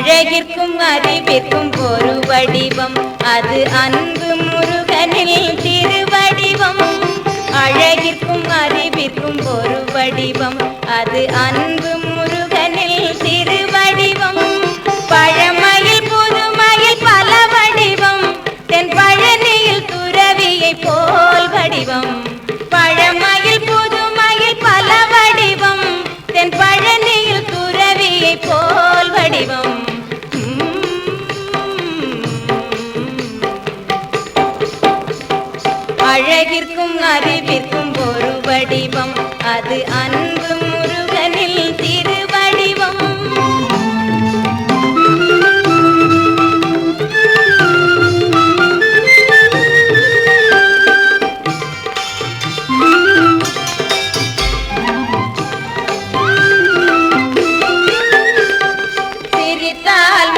அழகிற்கும் அறிவிற்கும் ஒரு வடிவம் அது அன்பு முருகனில் திருவடிவம். அழகிற்கும் அறிவிற்கும் ஒரு வடிவம் அது அன்பு முருகனில் திருவடிவம். பழமையில் புதுமையில் பல வடிவம் தென் பழனியில் துறவியை போல் வடிவம். பழமையில் புதுமையில் பல வடிவம் தென் பழனியில் துறவியை போல் வடிவம். அழகிற்கும் அறிவிற்கும் ஒரு வடிவம் அது அன்பு முருகனில் திருவடிவம். சிரித்தால்